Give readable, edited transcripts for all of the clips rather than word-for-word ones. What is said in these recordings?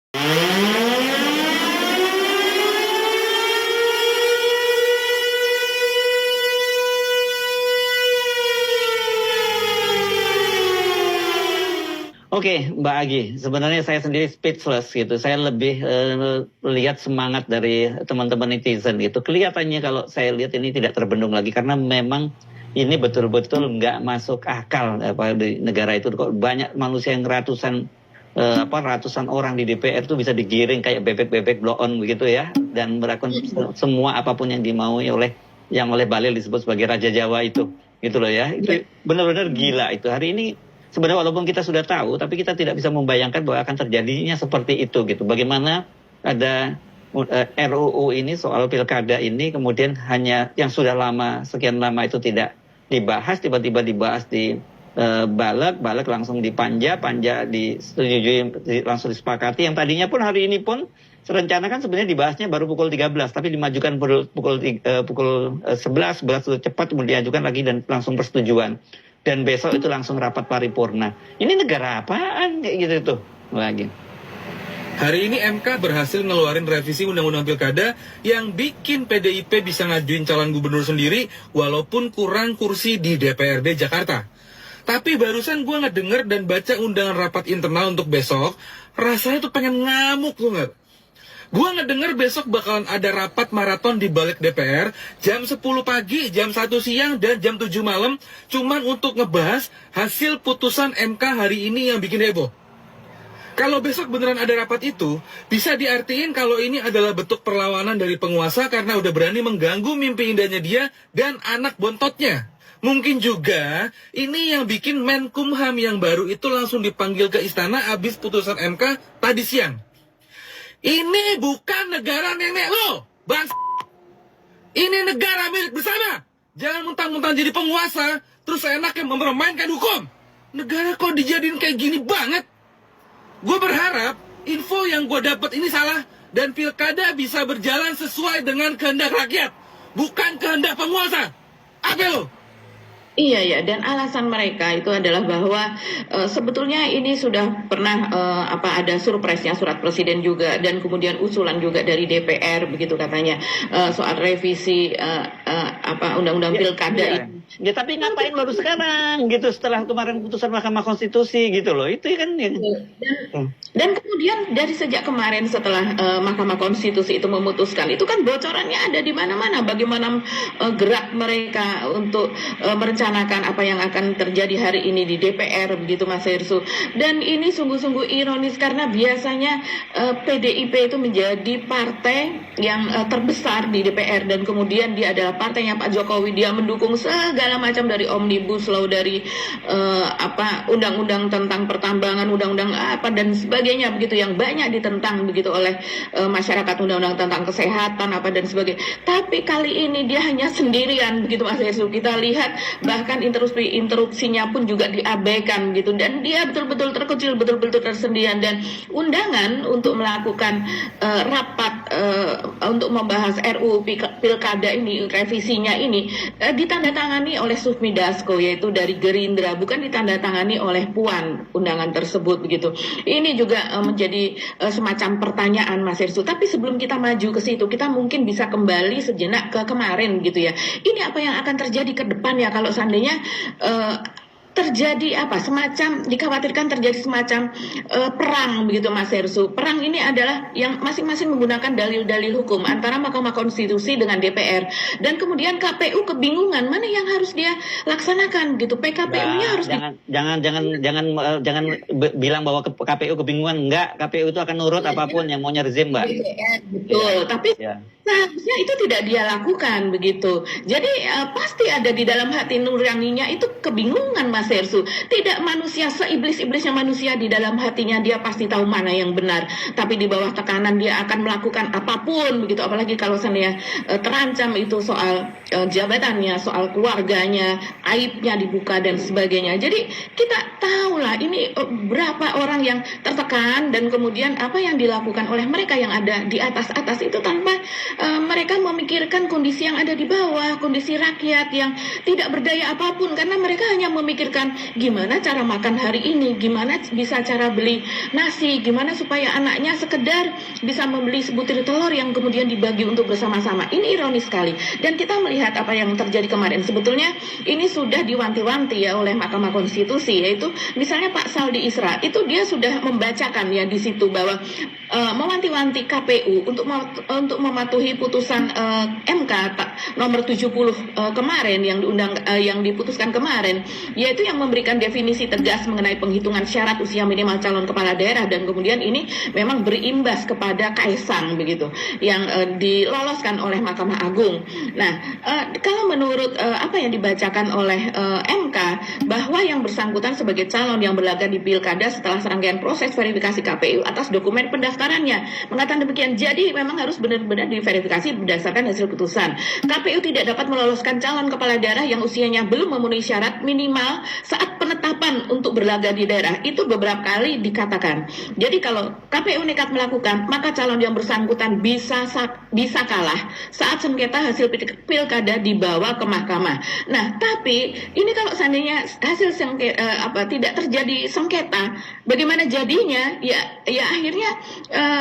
Oke, Mbak Agi, sebenarnya saya sendiri speechless gitu. Saya lebih lihat semangat dari teman-teman netizen gitu. Kelihatannya kalau saya lihat ini tidak terbendung lagi karena memang ini betul-betul nggak masuk akal apa di negara itu. Kok banyak manusia yang ratusan orang di DPR itu bisa digiring kayak bebek-bebek blow on begitu ya, dan melakukan semua apapun yang dimaui oleh Bahlil disebut sebagai Raja Jawa itu, gitu loh ya. Itu benar-benar gila itu. Hari ini sebenarnya walaupun kita sudah tahu, tapi kita tidak bisa membayangkan bahwa akan terjadinya seperti itu gitu. Bagaimana ada RUU ini soal pilkada ini kemudian hanya yang sudah sekian lama itu tidak dibahas, tiba-tiba dibahas di balik langsung panja disetujui, langsung disepakati. Yang tadinya pun hari ini pun serencana kan sebenarnya dibahasnya baru pukul 13, tapi dimajukan pukul 11 sudah cepat, kemudian diajukan lagi dan langsung persetujuan. Dan besok itu langsung rapat paripurna. Ini negara apaan kayak gitu tuh lagi. Hari ini MK berhasil ngeluarin revisi Undang-Undang Pilkada yang bikin PDIP bisa ngajuin calon gubernur sendiri walaupun kurang kursi di DPRD Jakarta. Tapi barusan gue ngedenger dan baca undangan rapat internal untuk besok, rasanya tuh pengen ngamuk tuh nggak? Gue ngedenger besok bakalan ada rapat maraton di balik DPR jam 10 pagi, jam 1 siang, dan jam 7 malam cuman untuk ngebahas hasil putusan MK hari ini yang bikin heboh. Kalau besok beneran ada rapat itu, bisa diartiin kalau ini adalah bentuk perlawanan dari penguasa karena udah berani mengganggu mimpi indahnya dia dan anak bontotnya. Mungkin juga ini yang bikin Menkumham yang baru itu langsung dipanggil ke istana abis putusan MK tadi siang. Ini bukan negara nenek lo, bang. Ini negara milik bersama. Jangan mentang-mentang jadi penguasa, terus enaknya mempermainkan hukum. Negara kok dijadiin kayak gini banget. Gue berharap info yang gue dapat ini salah dan pilkada bisa berjalan sesuai dengan kehendak rakyat, bukan kehendak penguasa. Apa lo? Iya ya, dan alasan mereka itu adalah bahwa sebetulnya ini sudah pernah ada surpresnya surat presiden juga, dan kemudian usulan juga dari DPR begitu katanya soal revisi undang-undang pilkada ini. Ya, tapi ngapain baru sekarang gitu setelah kemarin putusan Mahkamah Konstitusi gitu loh. Itu kan yang dan kemudian dari sejak kemarin setelah Mahkamah Konstitusi itu memutuskan, itu kan bocorannya ada di mana-mana bagaimana gerak mereka untuk merencanakan apa yang akan terjadi hari ini di DPR begitu Mas Hersu. Dan ini sungguh-sungguh ironis karena biasanya PDIP itu menjadi partai yang terbesar di DPR, dan kemudian dia adalah partainya Pak Jokowi. Dia mendukung segala macam dari omnibus law, dari undang-undang tentang pertambangan, undang-undang apa dan sebagainya begitu yang banyak ditentang begitu oleh masyarakat, undang-undang tentang kesehatan apa dan sebagainya. Tapi kali ini dia hanya sendirian begitu Mas Yesus. Kita lihat bahkan interupsinya pun juga diabaikan gitu, dan dia betul-betul terkecil, betul-betul tersendirian. Dan undangan untuk melakukan rapat untuk membahas RUU Pilkada ini, revisinya ini ditandatangani oleh Sufmi Dasko, yaitu dari Gerindra, bukan ditandatangani oleh Puan undangan tersebut begitu. Ini juga menjadi semacam pertanyaan Mas Hersu. Tapi sebelum kita maju ke situ, kita mungkin bisa kembali sejenak ke kemarin gitu ya. Ini apa yang akan terjadi ke depan ya kalau seandainya terjadi dikhawatirkan terjadi semacam perang begitu Mas Hersu. Perang ini adalah yang masing-masing menggunakan dalil-dalil hukum antara Mahkamah Konstitusi dengan DPR, dan kemudian KPU kebingungan mana yang harus dia laksanakan gitu. PKPU-nya harus jangan bilang bahwa KPU kebingungan. Enggak, KPU itu akan nurut apapun yang maunya rezim, Mbak. Betul, tapi seharusnya itu tidak dia lakukan begitu. Jadi pasti ada di dalam hati nuraninya itu kebingungan Mas Hersu. Tidak manusia seiblis-iblisnya manusia, di dalam hatinya dia pasti tahu mana yang benar. Tapi di bawah tekanan dia akan melakukan apapun begitu. Apalagi kalau seandainya terancam itu soal jabatannya, soal keluarganya, aibnya dibuka dan sebagainya. Jadi kita tahulah ini berapa orang yang tertekan, dan kemudian apa yang dilakukan oleh mereka yang ada di atas itu tanpa mereka memikirkan kondisi yang ada di bawah, kondisi rakyat yang tidak berdaya apapun, karena mereka hanya memikirkan memikirkan gimana cara makan hari ini, gimana bisa cara beli nasi, gimana supaya anaknya sekedar bisa membeli sebutir telur yang kemudian dibagi untuk bersama-sama. Ini ironis sekali. Dan kita melihat apa yang terjadi kemarin. Sebetulnya ini sudah diwanti-wanti ya oleh Mahkamah Konstitusi, yaitu misalnya Pak Saldi Isra itu dia sudah membacakan ya di situ bahwa mewanti-wanti KPU untuk mematuhi putusan MK nomor 70 kemarin yang diputuskan kemarin, yaitu yang memberikan definisi tegas mengenai penghitungan syarat usia minimal calon kepala daerah, dan kemudian ini memang berimbas kepada Kaisang begitu yang diloloskan oleh Mahkamah Agung. Nah, kalau menurut apa yang dibacakan oleh MK bahwa yang bersangkutan sebagai calon yang berlaga di pilkada setelah serangkaian proses verifikasi KPU atas dokumen pendaftarannya, mengatakan demikian. Jadi memang harus benar-benar diverifikasi berdasarkan hasil putusan. KPU tidak dapat meloloskan calon kepala daerah yang usianya belum memenuhi syarat minimal saat penetapan untuk berlaga di daerah. Itu beberapa kali dikatakan. Jadi kalau KPU nekat melakukan, maka calon yang bersangkutan bisa kalah saat sengketa hasil pilkada dibawa ke mahkamah. Nah, tapi ini kalau seandainya hasil tidak terjadi sengketa, bagaimana jadinya? Ya akhirnya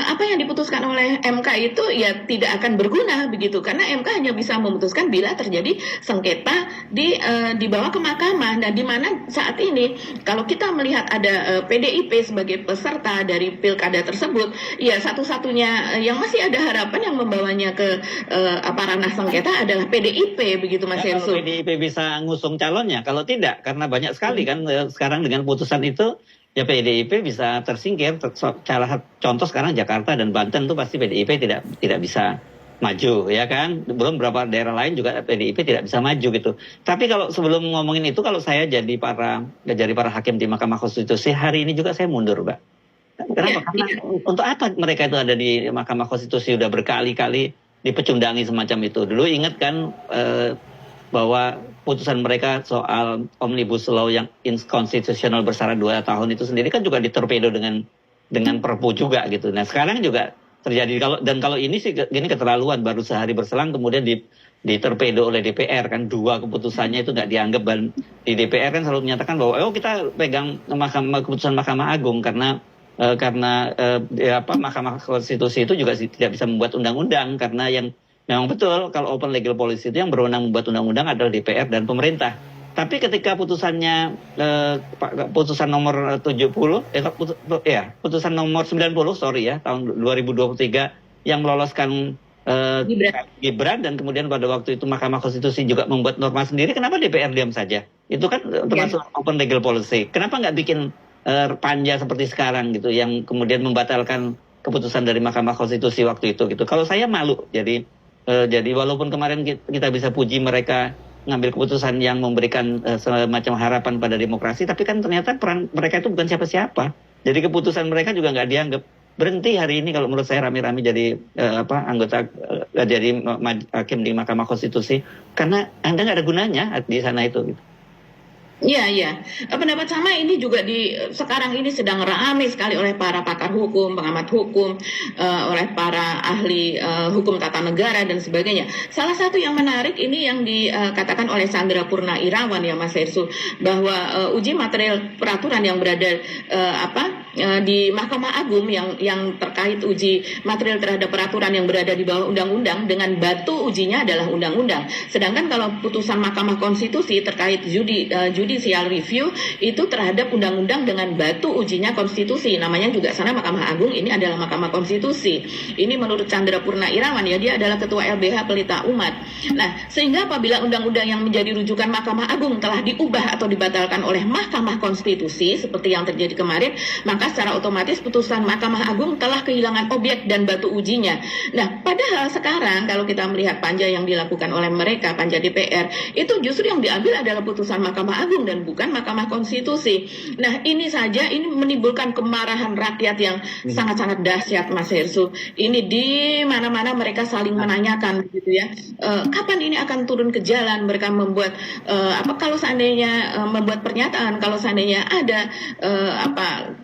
apa yang diputuskan oleh MK itu ya tidak akan berguna begitu, karena MK hanya bisa memutuskan bila terjadi sengketa dibawa ke mahkamah. Nah, di mana saat ini kalau kita melihat ada PDIP sebagai peserta dari pilkada tersebut, ya satu-satunya yang masih ada harapan yang membawanya ke ranah sengketa adalah PDIP begitu, Mas Ya, Hersu. kalau PDIP bisa ngusung calonnya, kalau tidak, karena banyak sekali kan sekarang dengan putusan itu, ya PDIP bisa tersingkir. Contoh sekarang Jakarta dan Banten tuh pasti PDIP tidak bisa maju, ya kan? Belum beberapa daerah lain juga PDIP tidak bisa maju gitu. Tapi kalau sebelum ngomongin itu, kalau saya jadi para hakim di Mahkamah Konstitusi, hari ini juga saya mundur, Mbak. Kenapa? Karena untuk apa mereka itu ada di Mahkamah Konstitusi udah berkali-kali dipecundangi semacam itu. Dulu ingat kan bahwa putusan mereka soal Omnibus Law yang inkonstitusional bersyarat 2 tahun itu sendiri kan juga ditorpedo dengan Perpu juga gitu. Nah, sekarang juga terjadi kalau ini sih gini keterlaluan, baru sehari berselang kemudian ditorpedo oleh DPR kan, 2 keputusannya itu nggak dianggap, dan di DPR kan selalu menyatakan bahwa kita pegang keputusan Mahkamah Agung karena Mahkamah Konstitusi itu juga tidak bisa membuat undang-undang, karena yang memang betul kalau open legal policy itu yang berwenang membuat undang-undang adalah DPR dan pemerintah. Tapi ketika putusan nomor 70 putusan nomor 90 tahun 2023 yang meloloskan Gibran, dan kemudian pada waktu itu Mahkamah Konstitusi juga membuat norma sendiri, kenapa DPR diam saja? Itu kan termasuk open legal policy. Kenapa nggak bikin panja seperti sekarang gitu, yang kemudian membatalkan keputusan dari Mahkamah Konstitusi waktu itu gitu. Kalau saya malu, jadi walaupun kemarin kita bisa puji mereka ngambil keputusan yang memberikan semacam harapan pada demokrasi, tapi kan ternyata peran mereka itu bukan siapa-siapa. Jadi keputusan mereka juga nggak dianggap. Berhenti hari ini kalau menurut saya rame-rame jadi anggota jadi hakim di Mahkamah Konstitusi, karena Anda nggak ada gunanya di sana itu gitu. Iya. Pendapat sama ini juga sekarang ini sedang ramai sekali oleh para pakar hukum, pengamat hukum, oleh para ahli hukum tata negara dan sebagainya. Salah satu yang menarik ini yang dikatakan oleh Sandra Purna Irawan ya, Mas Hersu, bahwa uji material peraturan yang berada di Mahkamah Agung yang terkait uji material terhadap peraturan yang berada di bawah undang-undang, dengan batu ujinya adalah undang-undang. Sedangkan kalau putusan Mahkamah Konstitusi terkait judicial review itu terhadap undang-undang, dengan batu ujinya konstitusi. Namanya juga sana Mahkamah Agung, ini adalah Mahkamah Konstitusi. Ini menurut Chandra Purna Irawan ya, dia adalah Ketua LBH Pelita Umat. Nah, sehingga apabila undang-undang yang menjadi rujukan Mahkamah Agung telah diubah atau dibatalkan oleh Mahkamah Konstitusi seperti yang terjadi kemarin, maka secara otomatis putusan Mahkamah Agung telah kehilangan objek dan batu ujinya. Nah, padahal sekarang kalau kita melihat panja yang dilakukan oleh mereka, panja DPR, itu justru yang diambil adalah putusan Mahkamah Agung dan bukan Mahkamah Konstitusi. Nah, ini menimbulkan kemarahan rakyat yang sangat-sangat dahsyat, Mas Hersu. Ini di mana-mana mereka saling menanyakan gitu ya, kapan ini akan turun ke jalan. Mereka membuat kalau seandainya membuat pernyataan, kalau seandainya ada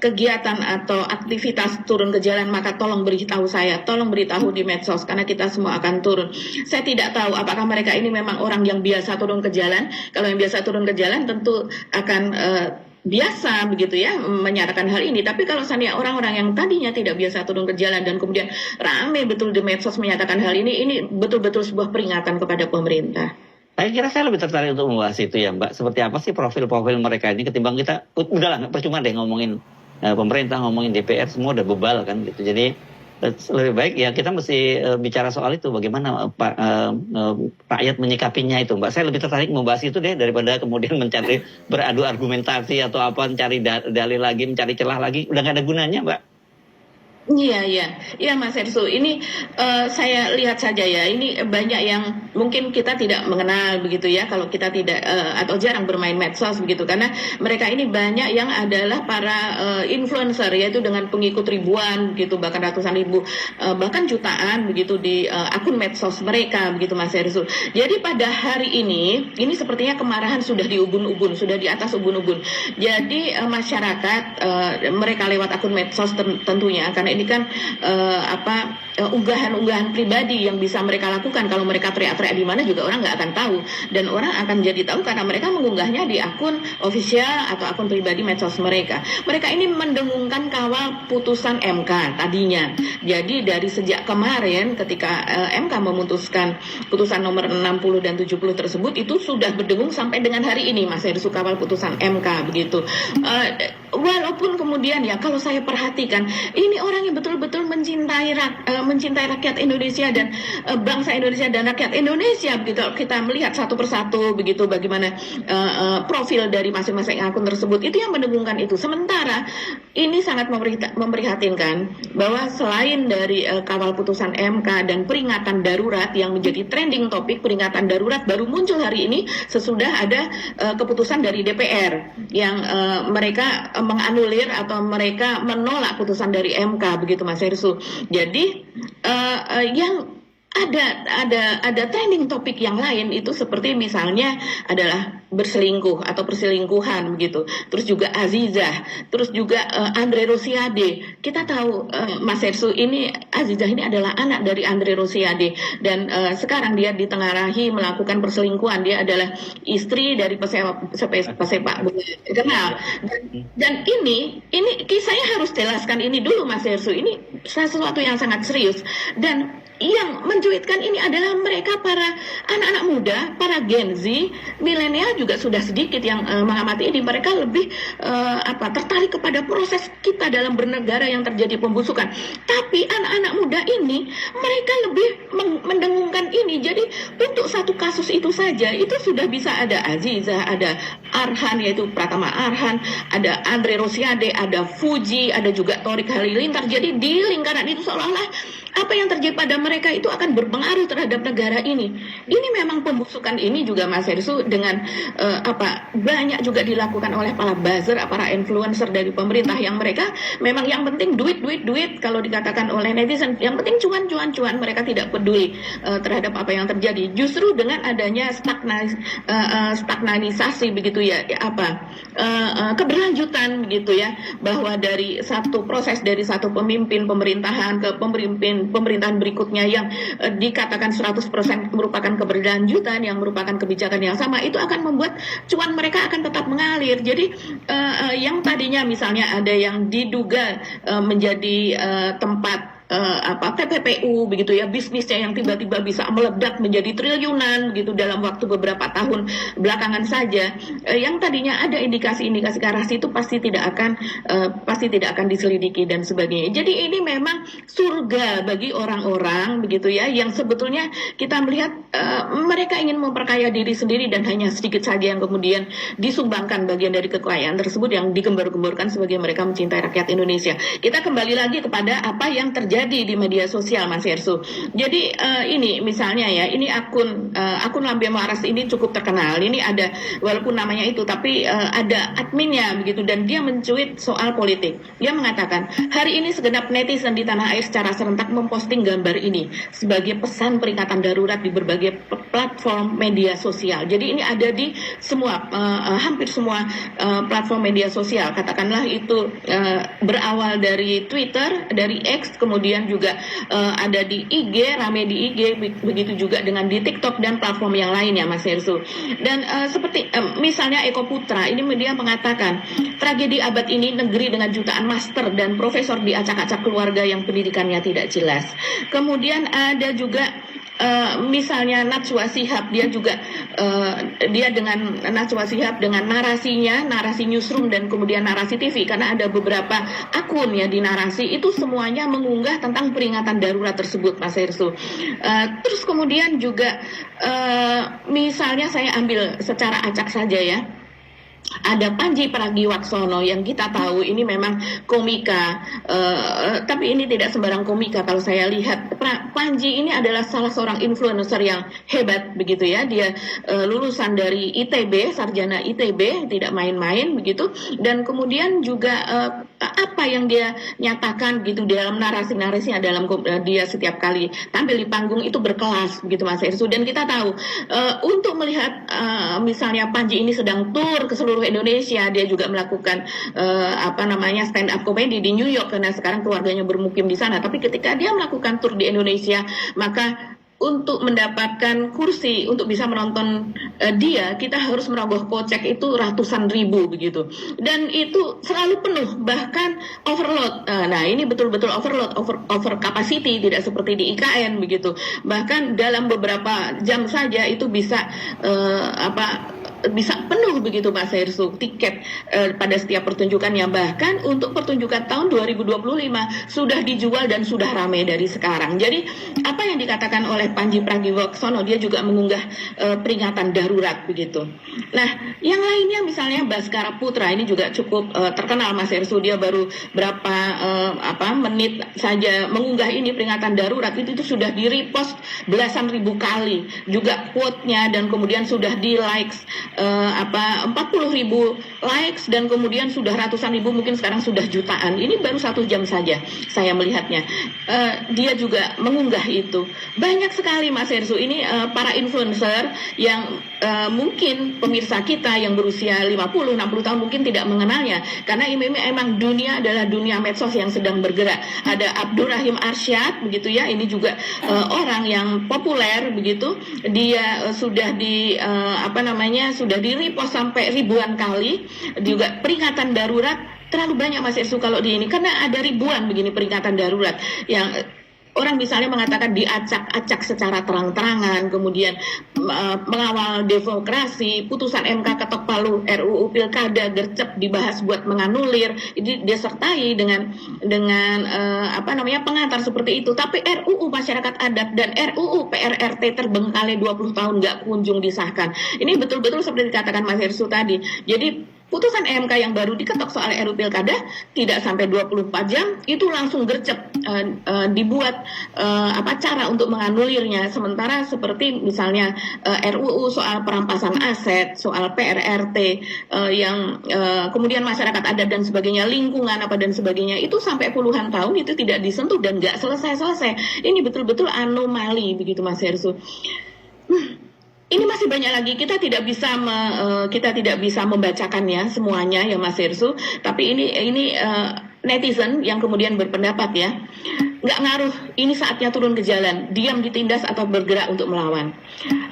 kegiatan kegiatan atau aktivitas turun ke jalan, maka tolong beritahu saya, tolong beritahu di medsos, karena kita semua akan turun. Saya tidak tahu apakah mereka ini memang orang yang biasa turun ke jalan. Kalau yang biasa turun ke jalan tentu akan biasa begitu ya menyatakan hal ini. Tapi kalau seandainya orang-orang yang tadinya tidak biasa turun ke jalan dan kemudian ramai betul di medsos menyatakan hal ini betul-betul sebuah peringatan kepada pemerintah. Saya kira saya lebih tertarik untuk membahas itu ya Mbak. Seperti apa sih profil-profil mereka ini ketimbang kita, udahlah nggak percuma deh ngomongin pemerintah, ngomongin DPR, semua udah bebal kan gitu. Jadi lebih baik ya kita mesti bicara soal itu, bagaimana rakyat menyikapinya itu Mbak. Saya lebih tertarik membahas itu deh daripada kemudian mencari beradu argumentasi atau apa, mencari dalil lagi, mencari celah lagi, udah nggak ada gunanya Mbak. Iya Mas Ersu. Ini saya lihat saja ya. Ini banyak yang mungkin kita tidak mengenal begitu ya. Kalau kita tidak atau jarang bermain medsos begitu, karena mereka ini banyak yang adalah para influencer, yaitu dengan pengikut ribuan begitu, bahkan ratusan ribu, bahkan jutaan begitu di akun medsos mereka begitu Mas Ersu. Jadi pada hari ini sepertinya kemarahan sudah di ubun-ubun, sudah di atas ubun-ubun. Jadi masyarakat mereka lewat akun medsos tentunya, karena ini kan unggahan-unggahan pribadi yang bisa mereka lakukan. Kalau mereka teriak-teriak di mana juga orang nggak akan tahu, dan orang akan jadi tahu karena mereka mengunggahnya di akun official atau akun pribadi medsos mereka. Mereka ini mendengungkan kawal putusan MK tadinya. Jadi dari sejak kemarin ketika MK memutuskan putusan nomor 60 dan 70 tersebut, itu sudah berdengung sampai dengan hari ini Mas Heru, kawal putusan MK begitu. Walaupun kemudian ya kalau saya perhatikan ini orang yang betul-betul mencintai rakyat Indonesia dan bangsa Indonesia dan rakyat Indonesia begitu. Kita melihat satu persatu begitu bagaimana profil dari masing-masing akun tersebut, itu yang mendengungkan itu. Sementara ini sangat memprihatinkan bahwa selain dari kawal putusan MK dan peringatan darurat yang menjadi trending topik, peringatan darurat baru muncul hari ini sesudah ada keputusan dari DPR yang mereka menganulir atau mereka menolak putusan dari MK begitu Mas Hersu. Jadi yang ada trending topik yang lain itu seperti misalnya adalah berselingkuh atau perselingkuhan begitu. Terus juga Azizah, terus juga Andre Rosiade. Kita tahu Mas Hersu, ini Azizah ini adalah anak dari Andre Rosiade, dan sekarang dia ditengarai melakukan perselingkuhan. Dia adalah istri dari pesepak bola terkenal. Dan ini saya harus jelaskan ini dulu Mas Hersu. Ini sesuatu yang sangat serius, dan yang mencuitkan ini adalah mereka para anak-anak muda, para Gen Z, milenial juga sudah sedikit yang mengamati ini. Mereka lebih tertarik kepada proses kita dalam bernegara yang terjadi pembusukan. Tapi anak-anak muda ini mereka lebih mendengungkan ini. Jadi untuk satu kasus itu saja itu sudah bisa ada Azizah, ada Arhan yaitu Pratama Arhan, ada Andre Rosiade, ada Fuji, ada juga Thorik Halilintar. Jadi di lingkaran itu seolah-olah apa yang terjadi pada mereka itu akan berpengaruh terhadap negara ini. Ini memang pembusukan ini juga Mas Hersu dengan banyak juga dilakukan oleh para buzzer, para influencer dari pemerintah yang mereka memang yang penting duit kalau dikatakan oleh netizen, yang penting cuan, mereka tidak peduli terhadap apa yang terjadi. Justru dengan adanya stagnanisasi begitu ya, keberlanjutan begitu ya, bahwa dari satu proses dari satu pemimpin pemerintahan ke pemerintahan berikutnya yang dikatakan 100% merupakan keberlanjutan, yang merupakan kebijakan yang sama, itu akan membuat cuan mereka akan tetap mengalir. Jadi yang tadinya misalnya ada yang diduga menjadi tempat TPPU begitu ya, bisnisnya yang tiba-tiba bisa meledak menjadi triliunan begitu dalam waktu beberapa tahun belakangan saja, yang tadinya ada indikasi-indikasi ke arah situ pasti tidak akan diselidiki dan sebagainya. Jadi ini memang surga bagi orang-orang begitu ya, yang sebetulnya kita melihat mereka ingin memperkaya diri sendiri dan hanya sedikit saja yang kemudian disumbangkan bagian dari kekayaan tersebut yang digembar-gemborkan sebagai mereka mencintai rakyat Indonesia. Kita kembali lagi kepada apa yang terjadi terjadi di media sosial, Mas Hersu. Jadi ini misalnya ya, ini akun Lambe Waras ini cukup terkenal. Ini ada, walaupun namanya itu, tapi ada adminnya begitu, dan dia mencuit soal politik. Dia mengatakan, hari ini segenap netizen di tanah air secara serentak memposting gambar ini sebagai pesan peringatan darurat di berbagai platform media sosial. Jadi ini ada di semua, hampir semua platform media sosial. Katakanlah itu berawal dari Twitter, dari X, kemudian juga ada di IG, rame di IG, begitu juga dengan di TikTok dan platform yang lainnya, Mas Hersu. Dan seperti misalnya Eko Putra, ini media mengatakan tragedi abad ini negeri dengan jutaan master dan profesor diacak-acak keluarga yang pendidikannya tidak jelas. Kemudian ada juga misalnya Najwa Shihab, dia dengan Najwa Shihab dengan narasinya, narasi newsroom dan kemudian narasi TV, karena ada beberapa akun ya di narasi itu semuanya mengunggah tentang peringatan darurat tersebut, Mas Hersu. Terus kemudian juga misalnya saya ambil secara acak saja ya. Ada Panji Pragiwaksono yang kita tahu ini memang komika, tapi ini tidak sembarang komika. Kalau saya lihat, Panji ini adalah salah seorang influencer yang hebat begitu ya. Dia lulusan dari ITB, sarjana ITB, tidak main-main begitu. Dan kemudian juga apa yang dia nyatakan gitu dalam narasi-narasinya, dalam dia setiap kali tampil di panggung itu berkelas begitu, Mas Hersu. Dan kita tahu untuk melihat misalnya Panji ini sedang tur ke seluruh Indonesia, dia juga melakukan stand up comedy di New York karena sekarang keluarganya bermukim di sana. Tapi ketika dia melakukan tur di Indonesia, maka untuk mendapatkan kursi untuk bisa menonton dia, kita harus merogoh kocek itu ratusan ribu begitu, dan itu selalu penuh, bahkan overload. Nah ini betul-betul overload, over capacity, tidak seperti di IKN begitu. Bahkan dalam beberapa jam saja itu bisa bisa penuh begitu, Mas Hersu, tiket pada setiap pertunjukannya. Bahkan untuk pertunjukan tahun 2025 sudah dijual dan sudah ramai dari sekarang. Jadi apa yang dikatakan oleh Panji Pragiwaksono, dia juga mengunggah peringatan darurat begitu. Nah, yang lainnya misalnya Baskara Putra ini juga cukup terkenal, Mas Hersu. Dia baru berapa menit saja mengunggah ini peringatan darurat, itu sudah di-repost belasan ribu kali. Juga quote-nya, dan kemudian sudah di-likes 40.000 likes, dan kemudian sudah ratusan ribu, mungkin sekarang sudah jutaan. Ini baru 1 jam saja saya melihatnya. Dia juga mengunggah itu. Banyak sekali, Mas Hersu, ini para influencer yang mungkin pemirsa kita yang berusia 50-60 tahun mungkin tidak mengenalnya, karena ini memang dunia adalah dunia medsos yang sedang bergerak. Ada Abdurrahim Arsyad begitu ya, ini juga orang yang populer begitu. Dia sudah sudah di-repost sampai ribuan kali. Juga peringatan darurat terlalu banyak, Mas Hersu, kalau di ini, karena ada ribuan begini peringatan darurat yang orang misalnya mengatakan diacak-acak secara terang-terangan, kemudian mengawal demokrasi, putusan MK ketok palu, RUU Pilkada gercep dibahas buat menganulir, ini disertai dengan pengantar seperti itu. Tapi RUU Masyarakat Adat dan RUU PRRT terbengkalai 20 tahun nggak kunjung disahkan. Ini betul-betul seperti dikatakan Mas Hersu tadi. Jadi putusan MK yang baru diketok soal RUU Pilkada tidak sampai 24 jam itu langsung gercep dibuat cara untuk menganulirnya. Sementara seperti misalnya RUU soal perampasan aset, soal PRRT yang kemudian masyarakat adat dan sebagainya, lingkungan dan sebagainya, itu sampai puluhan tahun itu tidak disentuh dan nggak selesai-selesai. Ini betul-betul anomali begitu, Mas Hersu. Ini masih banyak lagi, kita tidak bisa membacakannya semuanya ya, Mas Hersu. Tapi ini netizen yang kemudian berpendapat ya, nggak ngaruh, ini saatnya turun ke jalan, diam ditindas atau bergerak untuk melawan.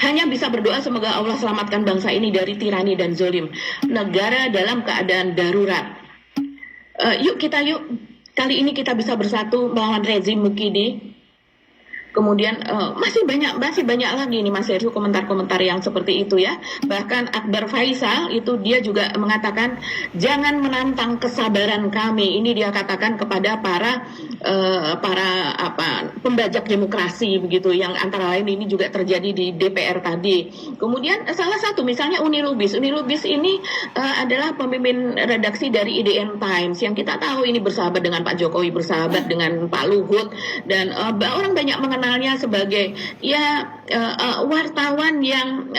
Hanya bisa berdoa semoga Allah selamatkan bangsa ini dari tirani dan zolim. Negara dalam keadaan darurat. Yuk kali ini kita bisa bersatu melawan rezim Mukidi. Kemudian masih banyak lagi nih Mas Heru komentar-komentar yang seperti itu ya. Bahkan Akbar Faisal itu dia juga mengatakan jangan menantang kesabaran kami. Ini dia katakan kepada para pembajak demokrasi begitu, yang antara lain ini juga terjadi di DPR tadi. Kemudian salah satu misalnya Uni Lubis ini adalah pemimpin redaksi dari IDN Times yang kita tahu ini bersahabat dengan Pak Jokowi, bersahabat dengan Pak Luhut, dan orang banyak mengenalnya sebagai wartawan yang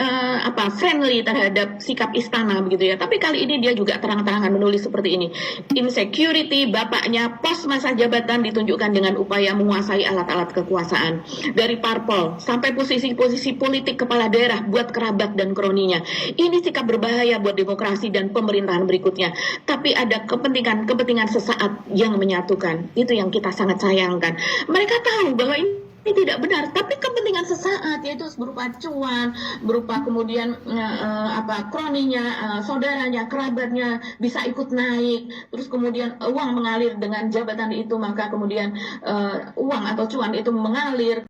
friendly terhadap sikap istana begitu ya. Tapi kali ini dia juga terang-terangan menulis seperti ini. Insecurity bapaknya pos masa jabatan ditunjukkan dengan upaya menguasai alat-alat kekuasaan. Dari parpol sampai posisi-posisi politik kepala daerah buat kerabat dan kroninya. Ini sikap berbahaya buat demokrasi dan pemerintahan berikutnya. Tapi ada kepentingan sesaat yang menyatukan. Itu yang kita sangat sayangkan. Mereka tahu bahwa ini tidak benar, tapi kepentingan sesaat, yaitu berupa cuan, berupa kemudian kroninya, saudaranya, kerabatnya bisa ikut naik, terus kemudian uang mengalir dengan jabatan itu, maka kemudian uang atau cuan itu mengalir.